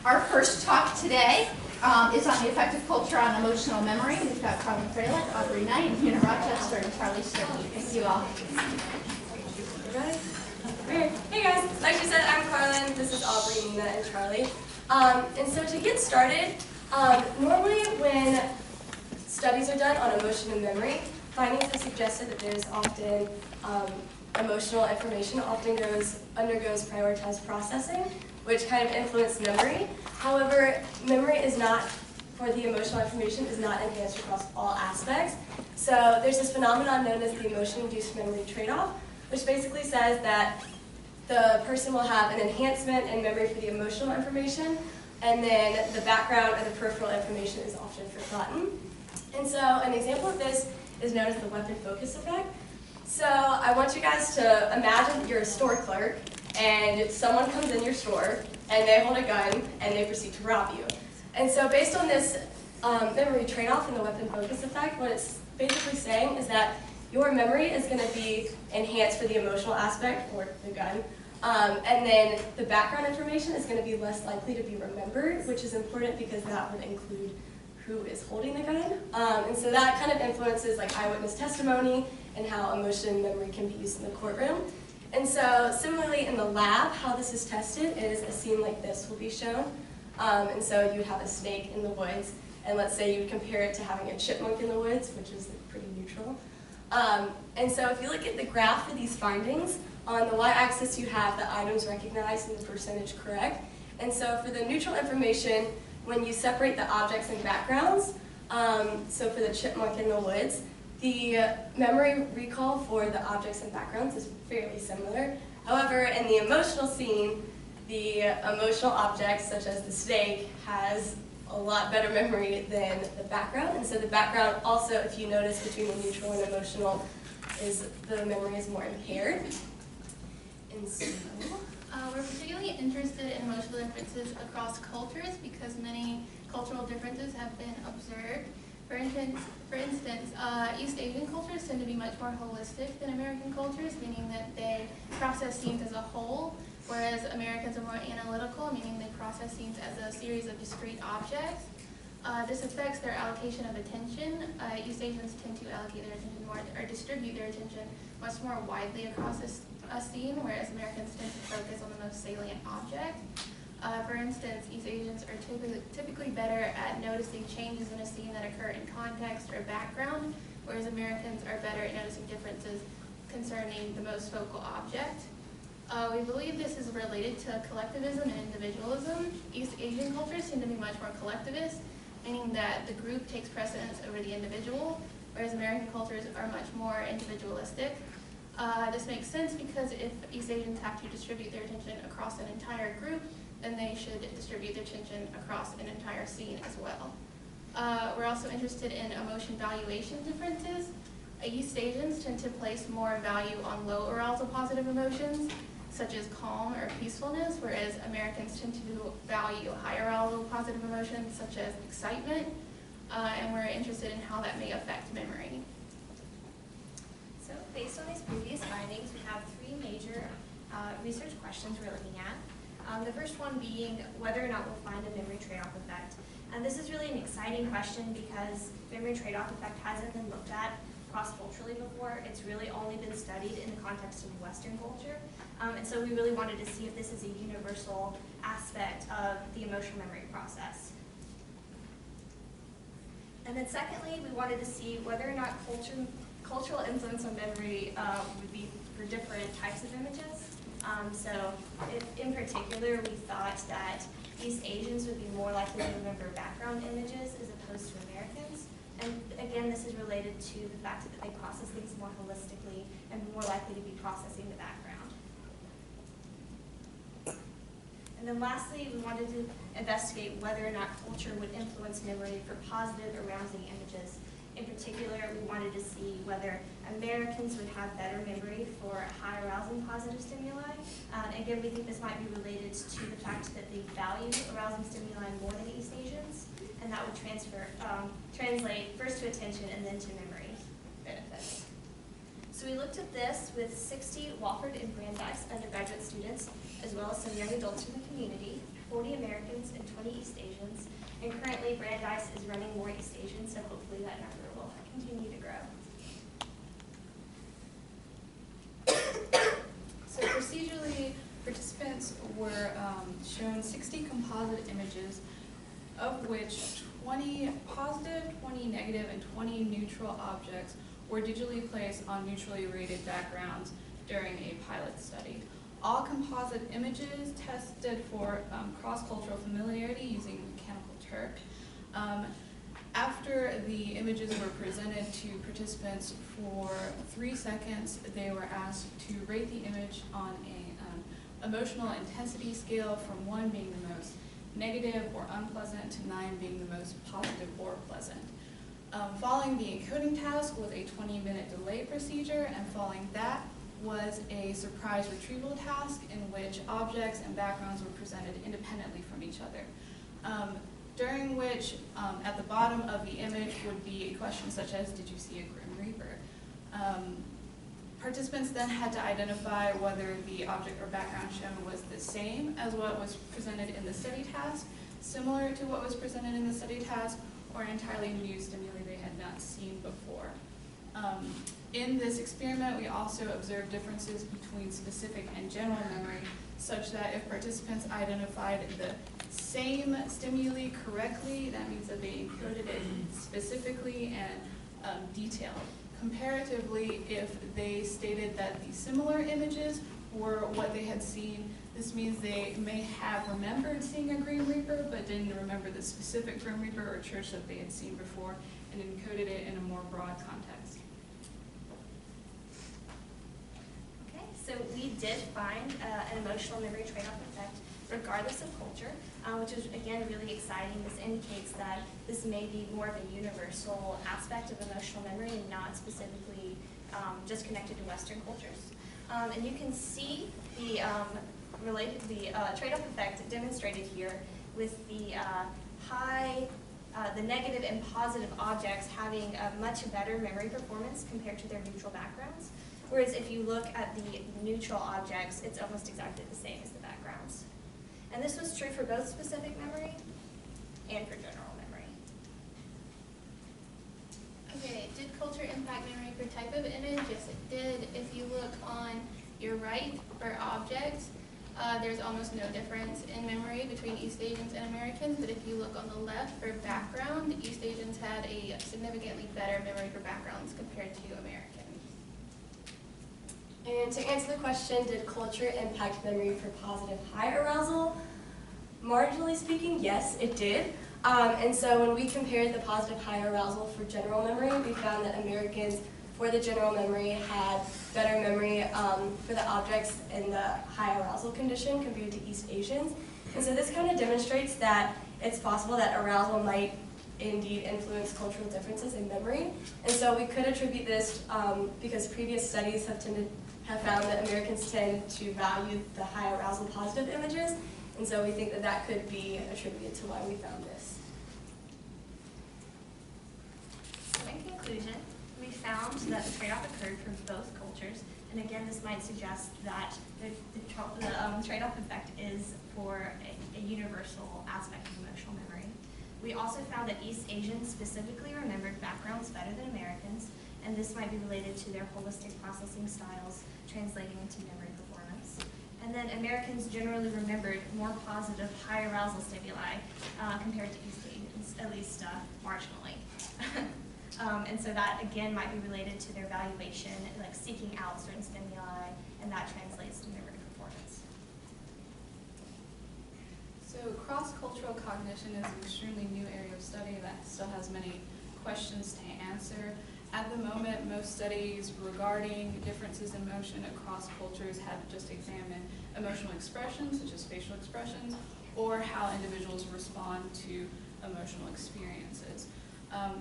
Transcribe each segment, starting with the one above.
Our first talk today is on the effect of culture on emotional memory. We've got Carlyn, Fralick, Aubrey, Rochester, and Charlee, Sturkie. Thank you all. Hey guys, like she said, I'm Carlyn. This is Aubrey, Nina, and Charlee. And so to get started, normally when studies are done on emotion and memory, findings have suggested that there's often emotional information often undergoes prioritized processing, which kind of influences memory. However, memory is not, for the emotional information, is not enhanced across all aspects. So there's this phenomenon known as the emotion-induced memory trade-off, which basically says that the person will have an enhancement in memory for the emotional information, and then the background or the peripheral information is often forgotten. And so an example of this is known as the weapon focus effect. So I want you guys to imagine you're a store clerk, and someone comes in your store, and they hold a gun, and they proceed to rob you. And so based on this memory trade-off and the weapon focus effect, what it's basically saying is that your memory is going to be enhanced for the emotional aspect, or the gun, and then the background information is going to be less likely to be remembered, which is important because that would include who is holding the gun. And so that kind of influences like eyewitness testimony and how emotion and memory can be used in the courtroom. And so similarly in the lab, how this is tested is a scene like this will be shown. And so you would have a snake in the woods, and let's say you would compare it to having a chipmunk in the woods, which is pretty neutral. And so if you look at the graph for these findings, on the y-axis you have the items recognized and the percentage correct. And so for the neutral information, when you separate the objects and backgrounds, so for the chipmunk in the woods, the memory recall for the objects and backgrounds is fairly similar. However, in the emotional scene, the emotional objects, such as the snake, has a lot better memory than the background. And so the background also, if you notice between the neutral and emotional, is the memory is more impaired. And so, we're particularly interested in emotional differences across cultures because many cultural differences have been observed. For instance, East Asian cultures tend to be much more holistic than American cultures, meaning that they process scenes as a whole, whereas Americans are more analytical, meaning they process scenes as a series of discrete objects. This affects their allocation of attention. East Asians tend to allocate their attention more, or distribute their attention much more widely across a scene, whereas Americans tend to focus on the most salient object. For instance, East Asians are typically better at noticing changes in a scene that occur in context or background, whereas Americans are better at noticing differences concerning the most focal object. We believe this is related to collectivism and individualism. East Asian cultures seem to be much more collectivist, meaning that the group takes precedence over the individual, whereas American cultures are much more individualistic. This makes sense because if East Asians have to distribute their attention across an entire group, then they should distribute their attention across an entire scene as well. We're also interested in emotion valuation differences. East Asians tend to place more value on low arousal positive emotions, such as calm or peacefulness, whereas Americans tend to value high arousal positive emotions, such as excitement, and we're interested in how that may affect memory. So based on these previous findings, we have three major research questions we're looking at. The first one being whether or not we'll find a memory trade-off effect. And this is really an exciting question because memory trade-off effect hasn't been looked at cross-culturally before. It's really only been studied in the context of Western culture. And so we really wanted to see if this is a universal aspect of the emotional memory process. And then secondly, we wanted to see whether or not cultural influence on memory would be for different types of images. So in particular, we thought that East Asians would be more likely to remember background images as opposed to Americans. And again, this is related to the fact that they process things more holistically and more likely to be processing the background. And then lastly, we wanted to investigate whether or not culture would influence memory for positive arousing images. In particular, we wanted to see whether Americans would have better memory for high arousing positive stimuli. Again, we think this might be related to the fact that they value arousing stimuli more than East Asians, and that would translate first to attention and then to memory benefits. So we looked at this with 60 Wofford and Brandeis undergraduate students, as well as some young adults from the community, 40 Americans, Americans and 20 East Asians. And currently Brandeis is running more East Asians, so hopefully that number will continue to grow. So procedurally, participants were shown 60 composite images, of which 20 positive, 20 negative, and 20 neutral objects were digitally placed on neutrally rated backgrounds during a pilot study. All composite images tested for cross-cultural familiarity using Mechanical Turk. After the images were presented to participants for 3 seconds, they were asked to rate the image on an emotional intensity scale, from 1 being the most negative or unpleasant to 9 being the most positive or pleasant. Following the encoding task was a 20-minute delay procedure, and following that was a surprise retrieval task in which objects and backgrounds were presented independently from each other. During which, at the bottom of the image would be questions such as, did you see a Grim Reaper? Participants then had to identify whether the object or background shown was the same as what was presented in the study task, similar to what was presented in the study task, or an entirely new stimuli they had not seen before. In this experiment, we also observed differences between specific and general memory, such that if participants identified the same stimuli correctly, that means that they encoded it specifically and detailed. Comparatively, if they stated that the similar images were what they had seen, this means they may have remembered seeing a Grim Reaper, but didn't remember the specific Grim Reaper or church that they had seen before, and encoded it in a more broad context. Okay, so we did find an emotional memory trade-off effect regardless of culture, which is again really exciting. This indicates that this may be more of a universal aspect of emotional memory and not specifically just connected to Western cultures. And you can see the trade-off effect demonstrated here with the the negative and positive objects having a much better memory performance compared to their neutral backgrounds. Whereas if you look at the neutral objects, it's almost exactly the same as the backgrounds. And this was true for both specific memory and for general memory. Okay, did culture impact memory per type of image? Yes, it did. If you look on your right for objects, there's almost no difference in memory between East Asians and Americans, but if you look on the left for background, East Asians had a significantly better memory for backgrounds compared to Americans. And to answer the question, did culture impact memory for positive high arousal? Marginally speaking, yes, it did. And so when we compared the positive high arousal for general memory, we found that Americans, for the general memory, had better memory for the objects in the high arousal condition compared to East Asians. And so this kind of demonstrates that it's possible that arousal might indeed influence cultural differences in memory. And so we could attribute this because previous studies have found that Americans tend to value the high arousal positive images. And so we think that that could be attributed to why we found this. So in conclusion, we found that the trade-off occurred for both cultures. And again, this might suggest that the trade-off effect is for a universal aspect of emotional memory. We also found that East Asians specifically remembered backgrounds better than Americans, and this might be related to their holistic processing styles translating into memory performance. And then Americans generally remembered more positive high arousal stimuli compared to East Asians, at least marginally. And so that again might be related to their valuation, like seeking out certain stimuli, and that translates to memory performance. So cross-cultural cognition is an extremely new area of study that still has many questions to answer. At the moment, most studies regarding differences in motion across cultures have just examined emotional expressions, such as facial expressions, or how individuals respond to emotional experiences.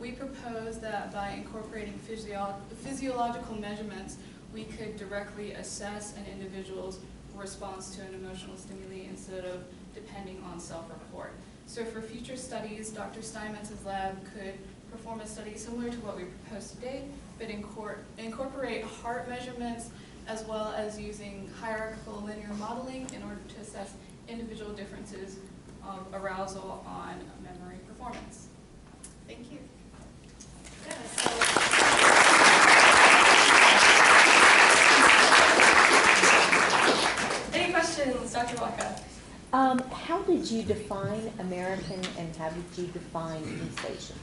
We propose that by incorporating physiological measurements, we could directly assess an individual's response to an emotional stimuli instead of depending on self-report. So for future studies, Dr. Steinmetz's lab could perform a study similar to what we proposed today, but incorporate heart measurements as well as using hierarchical linear modeling in order to assess individual differences of arousal on memory performance. Thank you. Any questions, Dr. Walker? How did you define American and how did you define East Asian?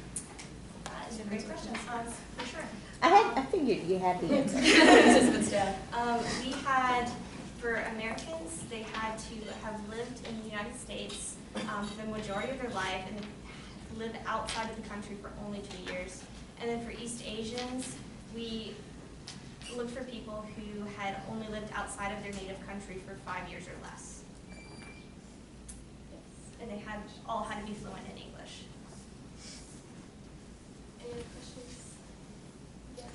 That is a great question, for sure. I figured you had the answer. We had, for Americans, they had to have lived in the United States for the majority of their life and lived outside of the country for only 2 years. And then for East Asians, we looked for people who had only lived outside of their native country for 5 years or less. And they all had to be fluent in English. Any other questions? Yes.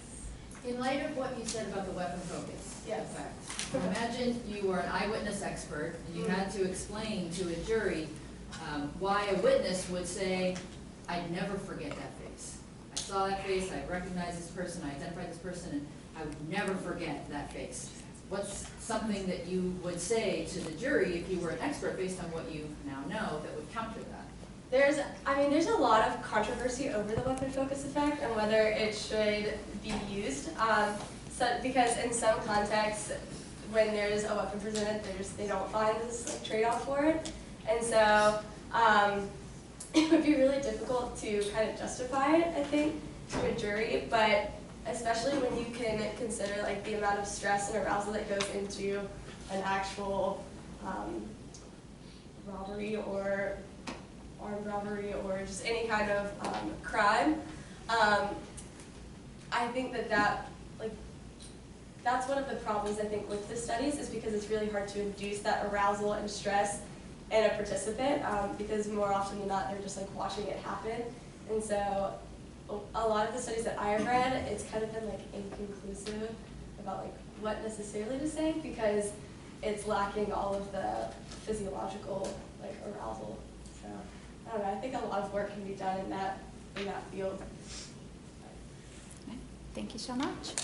In light of what you said about the weapon focus Yes. effect, imagine you were an eyewitness expert and you had to explain to a jury why a witness would say, "I'd never forget that face. I saw that face, I recognized this person, I identified this person, and I would never forget that face." What's something that you would say to the jury if you were an expert based on what you now know that would counter that? There's a lot of controversy over the weapon focus effect and whether it should be used. Because in some contexts, when there's a weapon presented, they don't find this trade-off for it. And so it would be really difficult to kind of justify it, I think, to a jury. But especially when you can consider the amount of stress and arousal that goes into an actual robbery or armed robbery or just any kind of crime. I think that's one of the problems I think with the studies is because it's really hard to induce that arousal and stress in a participant because more often than not they're just watching it happen. And so a lot of the studies that I have read, it's kind of been inconclusive about what necessarily to say because it's lacking all of the physiological arousal. So I don't know. I think a lot of work can be done in that field. Thank you so much.